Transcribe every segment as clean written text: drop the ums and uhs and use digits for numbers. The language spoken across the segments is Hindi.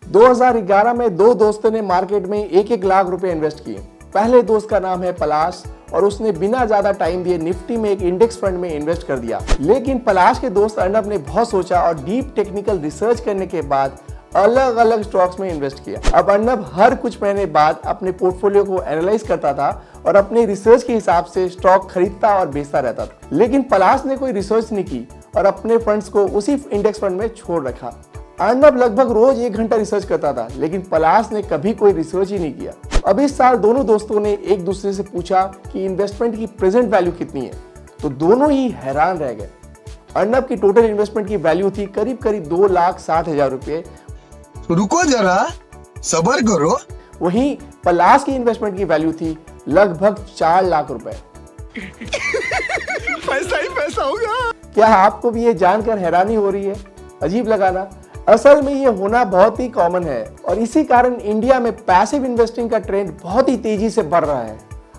2011 में दो दोस्तों ने मार्केट में 1-1 लाख रुपए इन्वेस्ट किए। पहले दोस्त का नाम है पलाश और उसने बिना ज्यादा टाइम दिए निफ्टी में एक इंडेक्स फंड में इन्वेस्ट कर दिया। लेकिन पलाश के दोस्त अर्नब ने बहुत सोचा और डीप टेक्निकल रिसर्च करने के बाद अलग अलग स्टॉक्स में इन्वेस्ट किया। अब अर्नब हर कुछ महीने बाद अपने पोर्टफोलियो को एनालाइज करता था और अपने रिसर्च के हिसाब से स्टॉक खरीदता और बेचता रहता था। लेकिन पलाश ने कोई रिसर्च नहीं की और अपने फंड्स को उसी इंडेक्स फंड में छोड़ रखा। अर्नब लगभग रोज 1 घंटा रिसर्च करता था, लेकिन पलाश ने कभी कोई रिसर्च ही नहीं किया। अब इस साल दोनों दोस्तों ने एक दूसरे से पूछा कि इन्वेस्टमेंट की प्रेजेंट वैल्यू कितनी है, तो दोनों ही हैरान रह गए। अर्नब की टोटल इन्वेस्टमेंट की वैल्यू थी करीब 2,60,000 रुपए। रुको जरा, सब्र करो। वहीं पलाश की इन्वेस्टमेंट की वैल्यू थी लगभग 4 लाख रुपए। पैसा ही पैसा होगा। क्या आपको भी ये जानकर हैरानी हो रही है? अजीब लगा ना? असल में ये होना बहुत ही कॉमन है और इसी कारण इंडिया में पैसिव इन्वेस्टिंग का ट्रेंड बहुत ही तेजी से बढ़ रहा है।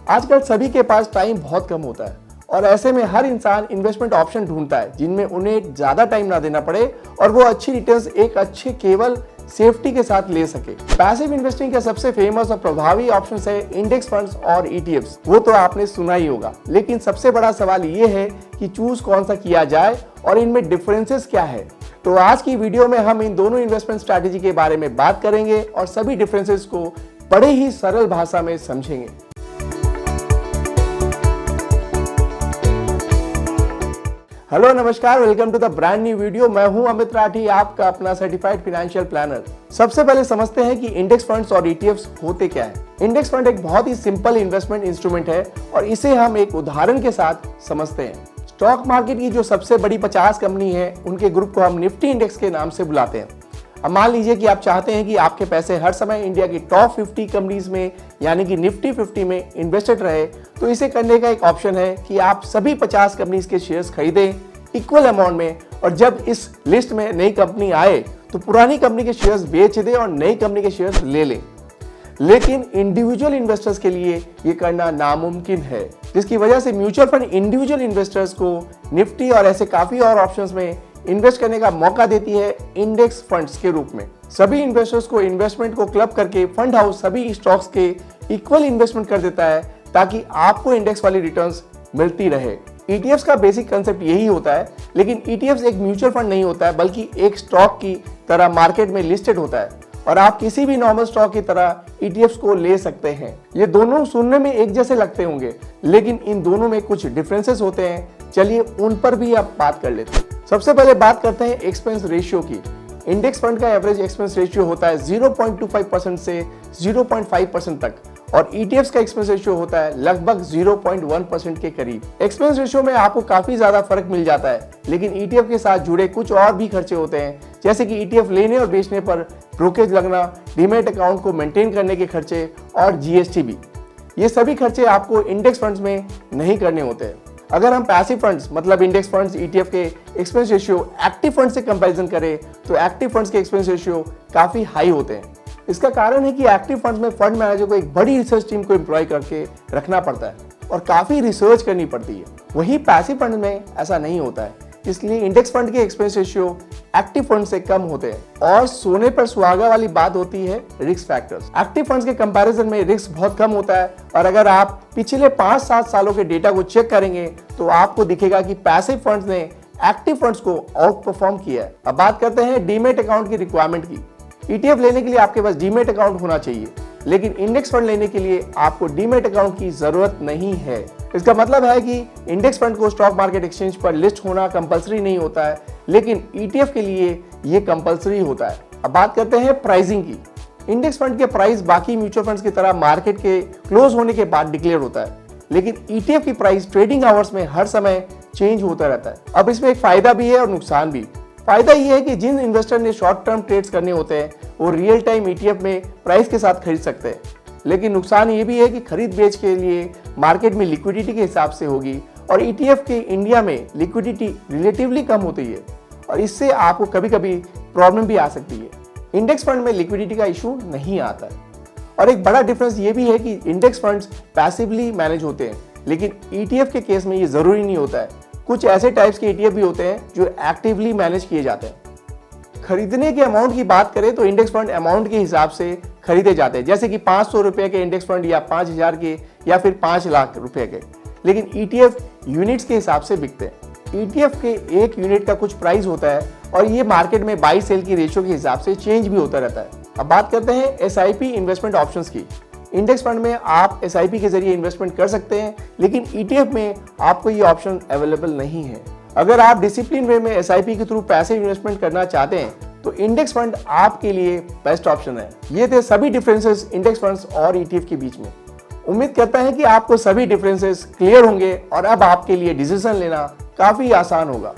आजकल सभी के पास टाइम बहुत कम होता है और ऐसे में हर इंसान इन्वेस्टमेंट ऑप्शन ढूंढता है जिनमें उन्हें ज्यादा टाइम ना देना पड़े और वो अच्छी रिटर्न्स एक अच्छे केवल सेफ्टी के साथ ले सके। पैसिव इन्वेस्टिंग का सबसे फेमस और प्रभावी ऑप्शन है इंडेक्स फंड्स और ETFs। वो तो आपने सुना ही होगा, लेकिन सबसे बड़ा सवाल ये है कि चूज कौन सा किया जाए और इनमें डिफरेंसेस क्या है। तो आज की वीडियो में हम इन दोनों इन्वेस्टमेंट स्ट्रैटेजी के बारे में बात करेंगे और सभी डिफरेंसेस को बड़े ही सरल भाषा में समझेंगे। हेलो नमस्कार, welcome to the brand new video. मैं हूं अमित राठी, आपका अपना सर्टिफाइड फाइनेंशियल प्लानर। सबसे पहले समझते हैं कि इंडेक्स फंड्स और ETFs होते क्या है। इंडेक्स फंड एक बहुत ही सिंपल इन्वेस्टमेंट इंस्ट्रूमेंट है और इसे हम एक उदाहरण के साथ समझते हैं। स्टॉक मार्केट की जो सबसे बड़ी 50 कंपनी है, उनके ग्रुप को हम निफ्टी इंडेक्स के नाम से बुलाते हैं। अब मान लीजिए कि आप चाहते हैं कि आपके पैसे हर समय इंडिया की टॉप 50 कंपनीज में यानी कि निफ्टी 50 में इन्वेस्टेड रहे, तो इसे करने का एक ऑप्शन है कि आप सभी 50 कंपनीज के शेयर्स खरीदें इक्वल अमाउंट में और जब इस लिस्ट में नई कंपनी आए तो पुरानी कंपनी के शेयर्स बेच दें और नई कंपनी के शेयर्स ले लें। लेकिन इंडिविजुअल इन्वेस्टर्स के लिए ये करना नामुमकिन है, जिसकी वजह से म्यूचुअल फंड इंडिविजुअल इन्वेस्टर्स को निफ्टी और ऐसे काफी और ऑप्शंस में इन्वेस्ट करने का मौका देती है इंडेक्स फंड्स के रूप में। सभी इन्वेस्टर्स को इन्वेस्टमेंट को क्लब करके फंड हाउस सभी स्टॉक्स के इक्वल इन्वेस्टमेंट कर देता है ताकि आपको इंडेक्स वाली रिटर्न्स मिलती रहे। ETFs का बेसिक कंसेप्ट यही होता है, लेकिन ETFs एक म्यूचुअल फंड नहीं होता है, बल्कि एक स्टॉक की तरह मार्केट में लिस्टेड होता है और आप किसी भी नॉर्मल स्टॉक की तरह ETFs को ले सकते हैं। ये दोनों सुनने में एक जैसे लगते होंगे, लेकिन इन दोनों में कुछ डिफरेंसेस होते हैं। चलिए उन पर भी आप बात कर लेते हैं। सबसे पहले बात करते हैं एक्सपेंस रेशियो की। इंडेक्स फंड का एवरेज एक्सपेंस रेशियो होता है 0.25% से 0.5% तक और ETFs का एक्सपेंस रेशियो होता है लगभग 0.1% के करीब। एक्सपेंस रेशियो में आपको काफी ज्यादा फर्क मिल जाता है, लेकिन ETF के साथ जुड़े कुछ और भी खर्चे होते हैं, जैसे कि ETF लेने और बेचने पर ब्रोकेज लगना, डीमैट अकाउंट को मेंटेन करने के खर्चे और GST भी। ये सभी खर्चे आपको इंडेक्स फंड्स में नहीं करने होते हैं। अगर हम पैसिव फंड्स मतलब इंडेक्स फंड्स ETF के एक्सपेंस रेशियो एक्टिव फंड से कंपैरिजन करें तो एक्टिव फंड्स के एक्सपेंस रेशियो काफी हाई होते हैं। इसका कारण है कि एक्टिव फंड्स में फंड मैनेजर को एक बड़ी रिसर्च टीम को एम्प्लॉय करके रखना पड़ता है और काफी रिसर्च करनी पड़ती है। वहीं पैसिव फंड में ऐसा नहीं होता है, इसलिए इंडेक्स फंड के एक्सपेंस रेशियो एक्टिव फंड से कम होते हैं। और सोने पर सुहागा वाली बात होती है रिस्क फैक्टर्स। एक्टिव फंड्स के कंपैरिजन में रिस्क बहुत कम होता है और अगर आप पिछले 5-7 सालों के डेटा को चेक करेंगे तो आपको दिखेगा कि पैसिव फंड्स ने एक्टिव फंड्स को आउट परफॉर्म किया है। अब बात करते हैं डीमैट अकाउंट की रिक्वायरमेंट की। ETF लेने के लिए आपके पास डीमैट अकाउंट होना चाहिए, लेकिन इंडेक्स फंड लेने के लिए आपको डीमैट अकाउंट की जरूरत नहीं है। इसका मतलब है कि इंडेक्स फंड को स्टॉक मार्केट एक्सचेंज पर लिस्ट होना कंपलसरी नहीं होता है, लेकिन ETF के लिए ये कंपलसरी होता है। अब बात करते हैं प्राइसिंग की। इंडेक्स फंड के प्राइस बाकी म्यूचुअल फंड्स की तरह मार्केट के क्लोज होने के बाद डिक्लेयर होता है, लेकिन ETF की प्राइस ट्रेडिंग आवर्स में हर समय चेंज होता रहता है। अब इसमें एक फायदा भी है और नुकसान भी। फायदा ये है कि जिन इन्वेस्टर ने शॉर्ट टर्म ट्रेड्स करने होते हैं वो रियल टाइम ETF में प्राइस के साथ खरीद सकते हैं, लेकिन नुकसान ये भी है कि खरीद बेच के लिए मार्केट में लिक्विडिटी के हिसाब से होगी और ETF के इंडिया में लिक्विडिटी रिलेटिवली कम होती है और इससे आपको कभी कभी प्रॉब्लम भी आ सकती है। इंडेक्स फंड में लिक्विडिटी का इशू नहीं आता है। और एक बड़ा डिफरेंस ये भी है कि इंडेक्स फंड्स पैसिवली मैनेज होते हैं, लेकिन ETF के केस में ये जरूरी नहीं होता है। कुछ ऐसे टाइप्स के ETF भी होते हैं जो एक्टिवली मैनेज किए जाते हैं। खरीदने के अमाउंट की बात करें तो इंडेक्स फंड अमाउंट के हिसाब से खरीदे जाते हैं, जैसे कि 500 रुपए के इंडेक्स फंड या 5000 के या फिर 5 लाख रुपए के। लेकिन ETF यूनिट्स के हिसाब से बिकते हैं। ETF के एक यूनिट का कुछ प्राइस होता है और ये मार्केट में बाई सेल की रेशियो के हिसाब से चेंज भी होता रहता है। अब बात करते हैं SIP इन्वेस्टमेंट ऑप्शंस की। इंडेक्स फंड में आप SIP के जरिए इन्वेस्टमेंट कर सकते हैं, लेकिन ETF में आपको ये ऑप्शन अवेलेबल नहीं है। अगर आप डिसिप्लिन वे में SIP के थ्रू पैसे इन्वेस्टमेंट करना चाहते हैं तो इंडेक्स फंड आपके लिए बेस्ट ऑप्शन है। ये थे सभी डिफरेंसेस इंडेक्स फंड्स और ETF के बीच में। उम्मीद करता है कि आपको सभी डिफरेंसेस क्लियर होंगे और अब आपके लिए डिसीजन लेना काफी आसान होगा।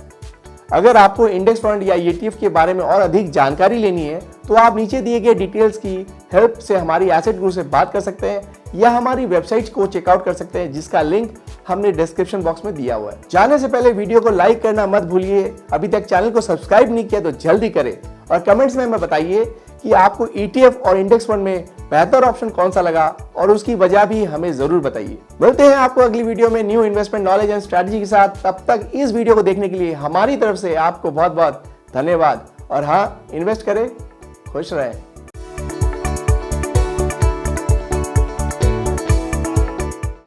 अगर आपको इंडेक्स फंड या ETF के बारे में और अधिक जानकारी लेनी है तो आप नीचे दिए गए डिटेल्स की हेल्प से हमारी एसेट ग्रुप से बात कर सकते हैं या हमारी वेबसाइट को चेकआउट कर सकते हैं, जिसका लिंक हमने डिस्क्रिप्शन बॉक्स में दिया हुआ है। जाने से पहले वीडियो को लाइक करना मत भूलिए। अभी तक चैनल को सब्सक्राइब नहीं किया तो जल्दी करें और कमेंट्स में हमें बताइए कि आपको ETF और इंडेक्स फंड में बेहतर ऑप्शन कौन सा लगा और उसकी वजह भी हमें जरूर बताइए। मिलते हैं आपको अगली वीडियो में new investment knowledge and strategy के साथ। तब तक इस वीडियो को देखने के लिए हमारी तरफ से आपको बहुत बहुत धन्यवाद। और हाँ, इन्वेस्ट करें, खुश रहें।